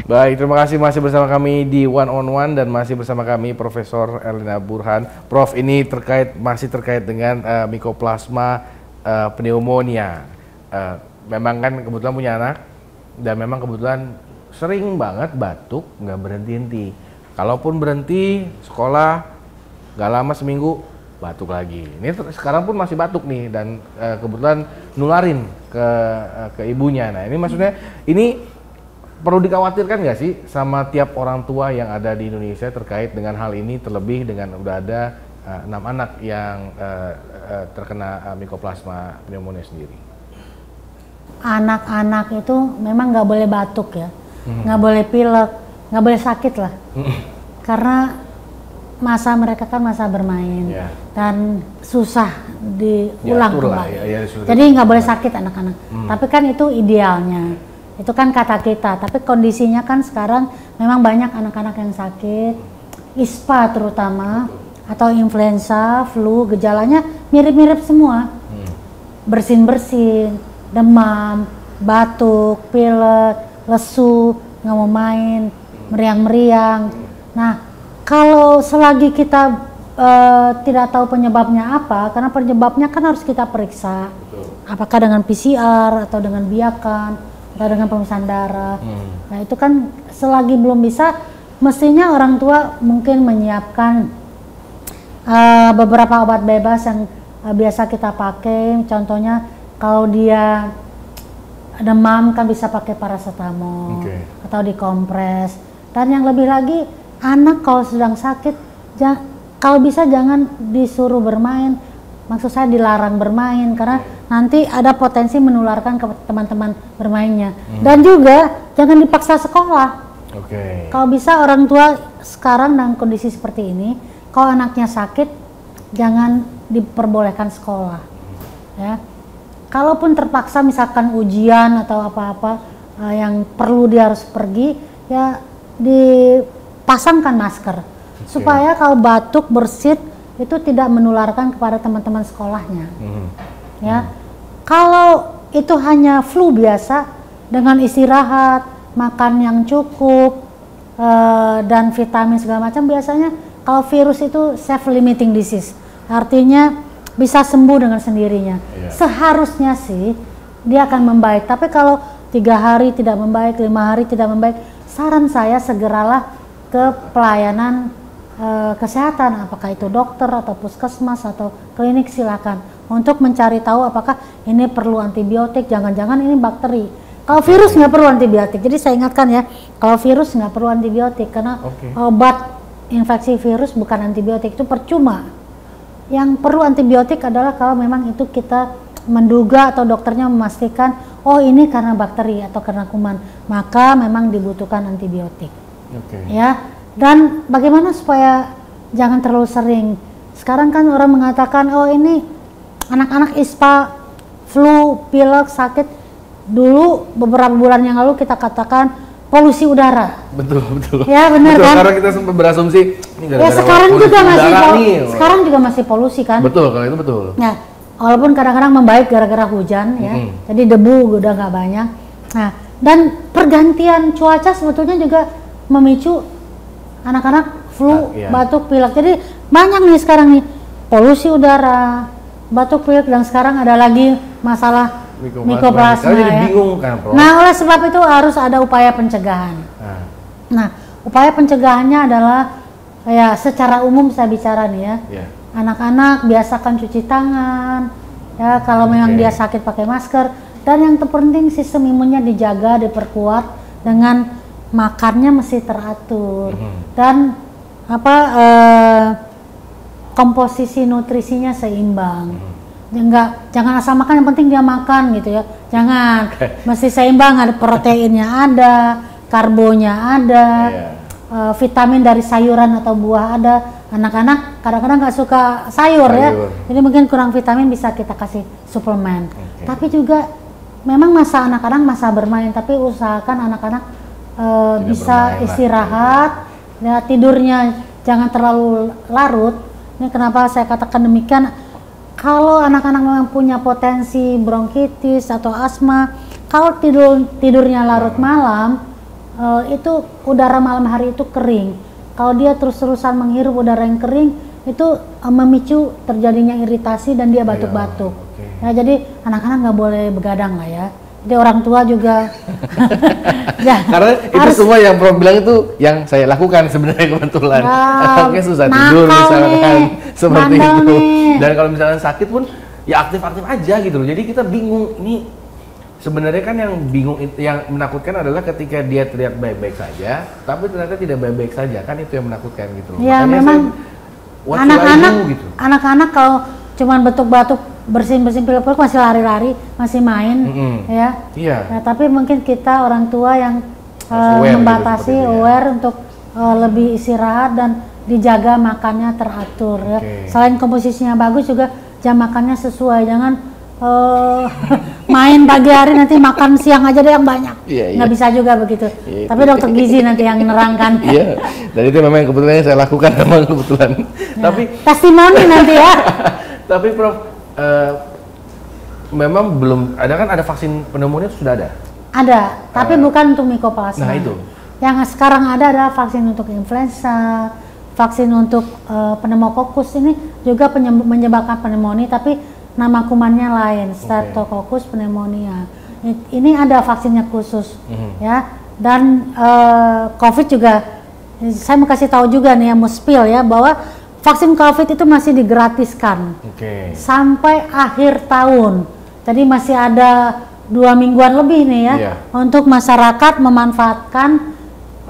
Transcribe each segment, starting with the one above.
Baik, terima kasih masih bersama kami di One on One dan masih bersama kami Profesor Erlina Burhan. Prof, ini masih terkait dengan Mycoplasma pneumonia. Memang kan kebetulan punya anak dan memang kebetulan sering banget batuk, nggak berhenti-henti. Kalaupun berhenti sekolah, nggak lama seminggu batuk lagi. Ini sekarang pun masih batuk nih dan kebetulan nularin ke ibunya. Nah, ini maksudnya ini perlu dikhawatirkan nggak sih sama tiap orang tua yang ada di Indonesia terkait dengan hal ini, terlebih dengan udah ada 6 anak yang terkena Mycoplasma pneumonia sendiri? Anak-anak itu memang nggak boleh batuk ya, nggak boleh pilek, nggak boleh sakit lah, karena masa mereka kan masa bermain dan susah diulang kembali. Jadi nggak boleh sakit anak-anak. Tapi kan itu idealnya. Itu kan kata kita, tapi kondisinya kan sekarang memang banyak anak-anak yang sakit, ISPA terutama, atau influenza, flu, gejalanya mirip-mirip semua. Bersin-bersin, demam, batuk, pilek, lesu, nggak mau main, meriang-meriang. Nah, kalau selagi kita tidak tahu penyebabnya apa, karena penyebabnya kan harus kita periksa. Apakah dengan PCR atau dengan biakan, atau dengan pemeriksaan darah. Nah itu kan selagi belum bisa, mestinya orang tua mungkin menyiapkan beberapa obat bebas yang biasa kita pakai. Contohnya kalau dia demam kan bisa pakai paracetamol atau dikompres. Dan yang lebih lagi, anak kalau sedang sakit, kalau bisa jangan disuruh bermain. Maksud saya dilarang bermain karena nanti ada potensi menularkan ke teman-teman bermainnya. Dan juga jangan dipaksa sekolah. Kalau bisa orang tua sekarang dalam kondisi seperti ini, kalau anaknya sakit jangan diperbolehkan sekolah. Ya. Kalaupun terpaksa misalkan ujian atau apa-apa yang perlu dia harus pergi, ya dipasangkan masker supaya kalau batuk bersin itu tidak menularkan kepada teman-teman sekolahnya. Ya, kalau itu hanya flu biasa dengan istirahat, makan yang cukup dan vitamin segala macam, biasanya kalau virus itu self-limiting disease, artinya bisa sembuh dengan sendirinya. Seharusnya sih dia akan membaik. Tapi kalau 3 hari tidak membaik, 5 hari tidak membaik, saran saya segeralah ke pelayanan kesehatan, apakah itu dokter atau puskesmas atau klinik, silakan untuk mencari tahu apakah ini perlu antibiotik, jangan-jangan ini bakteri. Kalau virus nggak perlu antibiotik, jadi saya ingatkan ya, kalau virus nggak perlu antibiotik karena obat infeksi virus bukan antibiotik, itu percuma. Yang perlu antibiotik adalah kalau memang itu kita menduga atau dokternya memastikan, oh ini karena bakteri atau karena kuman, maka memang dibutuhkan antibiotik. Ya. Dan bagaimana supaya jangan terlalu sering? Sekarang kan orang mengatakan, oh ini anak-anak ISPA, flu, pilek, sakit. Dulu beberapa bulan yang lalu kita katakan polusi udara. Betul. Ya benar kan? Karena kita sempat berasumsi ini gara-gara ya sekarang juga masih polusi kan? Betul, kalau itu betul. Ya, walaupun kadang-kadang membaik gara-gara hujan ya. Jadi debu udah nggak banyak. Nah, dan pergantian cuaca sebetulnya juga memicu anak-anak flu, batuk, pilek. Jadi banyak nih sekarang nih polusi udara, batuk, pilek, dan sekarang ada lagi masalah Mycoplasma ya. Jadi bingung kan, Prof? Nah, oleh sebab itu harus ada upaya pencegahan. Nah, upaya pencegahannya adalah ya secara umum saya bicara nih ya. Anak-anak biasakan cuci tangan. Ya, kalau memang dia sakit pakai masker, dan yang terpenting sistem imunnya dijaga, diperkuat dengan makannya mesti teratur dan komposisi nutrisinya seimbang. Jangan asal makan, yang penting dia makan gitu ya. Jangan, mesti seimbang, ada proteinnya ada, karbonya ada, vitamin dari sayuran atau buah ada. Anak-anak kadang-kadang nggak suka sayur ya, jadi mungkin kurang vitamin, bisa kita kasih suplemen. Tapi juga memang masa anak-anak masa bermain, tapi usahakan anak-anak bisa istirahat, ya, tidurnya jangan terlalu larut. Ini kenapa saya katakan demikian, kalau anak-anak memang punya potensi bronkitis atau asma, kalau tidurnya larut malam, itu udara malam hari itu kering. Kalau dia terus-terusan menghirup udara yang kering, itu memicu terjadinya iritasi dan dia batuk-batuk. Ya, jadi anak-anak nggak boleh begadang lah ya. Jadi orang tua juga. Ya, karena itu semua yang Prof bilang itu yang saya lakukan sebenarnya kebetulan. Anaknya susah tidur misalkan seperti itu. Dan kalau misalnya sakit pun ya aktif-aktif aja gitu loh. Jadi kita bingung ini sebenarnya kan yang bingung, yang menakutkan adalah ketika dia terlihat baik-baik saja, tapi ternyata tidak baik-baik saja, kan itu yang menakutkan gitu loh. Ya, makanya memang gitu. Anak-anak kalau cuman batuk-batuk, bersin-bersin pilek-pilek masih lari-lari, masih main, ya. Iya. Nah, tapi mungkin kita orang tua yang membatasi, gitu, aware untuk lebih istirahat dan dijaga makannya teratur, ya. Selain komposisinya bagus juga jam makannya sesuai, jangan main pagi hari nanti makan siang aja deh yang banyak, nggak bisa juga begitu. Tapi dokter gizi nanti yang menerangkan. Iya, dan itu memang kebetulan saya lakukan memang kebetulan. Ya. Tapi testimoni nanti ya. Tapi Prof, memang belum ada, kan ada vaksin pneumonia sudah ada? Ada, tapi bukan untuk Mycoplasma. Nah itu. Yang sekarang ada adalah vaksin untuk influenza, vaksin untuk pneumococcus, ini juga menyebabkan pneumonia, tapi nama kumannya lain, Streptococcus pneumonia. Ini ada vaksinnya khusus, ya. Dan COVID juga, saya mau kasih tahu juga nih ya, muspil ya, bahwa vaksin COVID itu masih digratiskan sampai akhir tahun. Jadi masih ada 2 mingguan lebih nih ya, untuk masyarakat memanfaatkan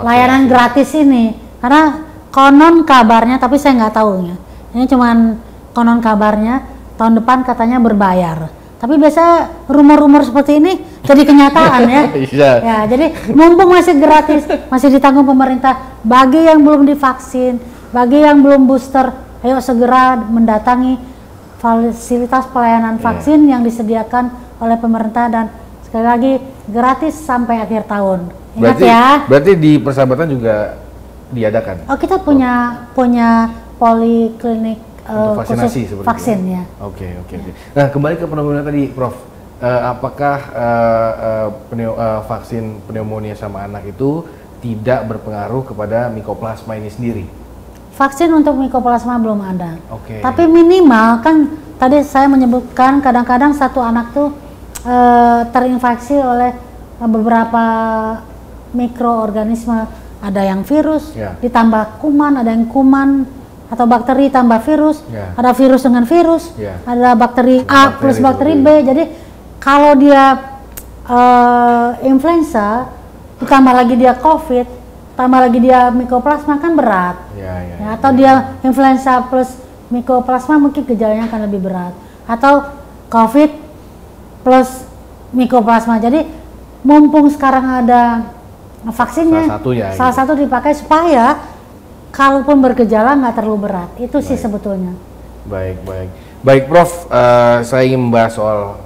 layanan gratis ini. Karena konon kabarnya, tapi saya nggak tahu ya. Ini cuman konon kabarnya. Tahun depan katanya berbayar, tapi biasa rumor-rumor seperti ini jadi kenyataan ya. Ya, jadi mumpung masih gratis, masih ditanggung pemerintah, bagi yang belum divaksin, bagi yang belum booster, ayo segera mendatangi fasilitas pelayanan vaksin yang disediakan oleh pemerintah, dan sekali lagi gratis sampai akhir tahun. Ingat berarti di Persahabatan juga diadakan? Oh, kita punya poliklinik vaksinasi seperti vaksin itu. Ya. Oke. Nah, kembali ke pneumonia tadi, Prof. Apakah vaksin pneumonia sama anak itu tidak berpengaruh kepada Mycoplasma ini sendiri? Vaksin untuk Mycoplasma belum ada. Tapi minimal kan tadi saya menyebutkan kadang-kadang satu anak tuh terinfeksi oleh beberapa mikroorganisme. Ada yang virus, ditambah kuman, ada yang kuman atau bakteri tambah virus, ada virus dengan virus, ada bakteri A plus bakteri B. Jadi kalau dia influenza, ditambah lagi dia COVID, tambah lagi dia Mycoplasma, kan berat. Atau dia influenza plus Mycoplasma, mungkin gejalanya akan lebih berat. Atau COVID plus Mycoplasma. Jadi mumpung sekarang ada vaksinnya, salah satu dipakai supaya kalaupun bergejala nggak terlalu berat, itu sih sebetulnya. Baik Prof, saya ingin membahas soal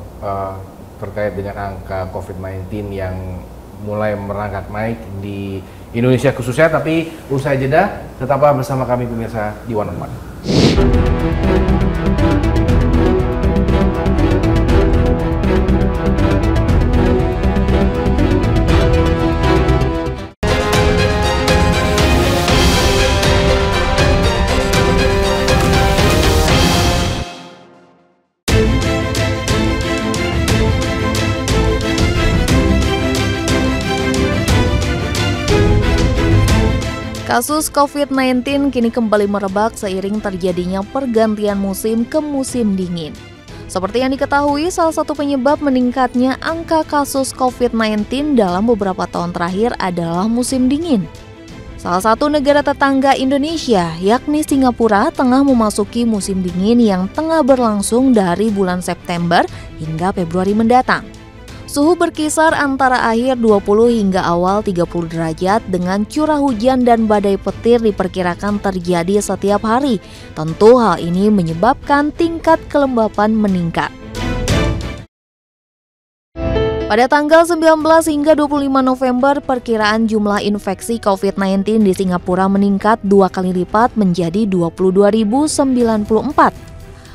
terkait dengan angka COVID-19 yang mulai merangkak naik di Indonesia khususnya, tapi usai jeda tetaplah bersama kami pemirsa di One on One. Kasus COVID-19 kini kembali merebak seiring terjadinya pergantian musim ke musim dingin. Seperti yang diketahui, salah satu penyebab meningkatnya angka kasus COVID-19 dalam beberapa tahun terakhir adalah musim dingin. Salah satu negara tetangga Indonesia, yakni Singapura, tengah memasuki musim dingin yang tengah berlangsung dari bulan September hingga Februari mendatang. Suhu berkisar antara akhir 20 hingga awal 30 derajat dengan curah hujan dan badai petir diperkirakan terjadi setiap hari. Tentu hal ini menyebabkan tingkat kelembapan meningkat. Pada tanggal 19 hingga 25 November, perkiraan jumlah infeksi COVID-19 di Singapura meningkat 2 kali lipat menjadi 22.094.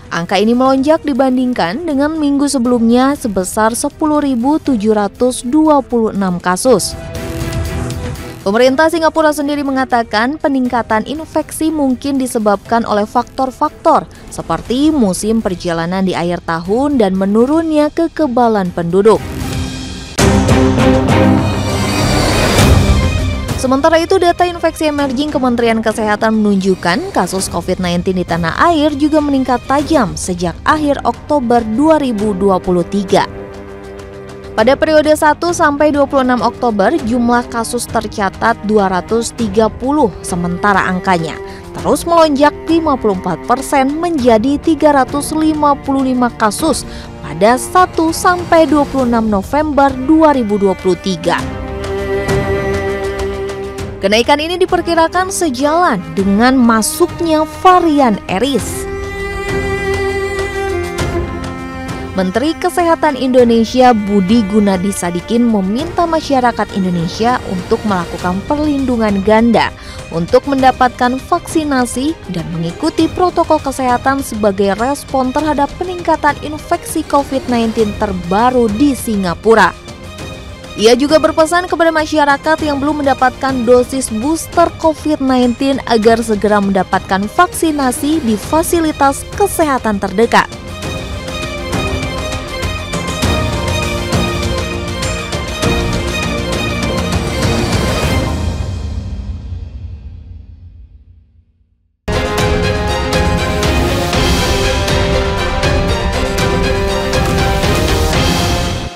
Angka ini melonjak dibandingkan dengan minggu sebelumnya sebesar 10.726 kasus. Pemerintah Singapura sendiri mengatakan peningkatan infeksi mungkin disebabkan oleh faktor-faktor seperti musim perjalanan di akhir tahun dan menurunnya kekebalan penduduk. Sementara itu, data infeksi emerging Kementerian Kesehatan menunjukkan kasus COVID-19 di tanah air juga meningkat tajam sejak akhir Oktober 2023. Pada periode 1 sampai 26 Oktober, jumlah kasus tercatat 230, sementara angkanya terus melonjak 54% menjadi 355 kasus pada 1 sampai 26 November 2023. Kenaikan ini diperkirakan sejalan dengan masuknya varian Aedes. Menteri Kesehatan Indonesia Budi Gunadi Sadikin meminta masyarakat Indonesia untuk melakukan perlindungan ganda untuk mendapatkan vaksinasi dan mengikuti protokol kesehatan sebagai respon terhadap peningkatan infeksi COVID-19 terbaru di Singapura. Ia juga berpesan kepada masyarakat yang belum mendapatkan dosis booster COVID-19 agar segera mendapatkan vaksinasi di fasilitas kesehatan terdekat.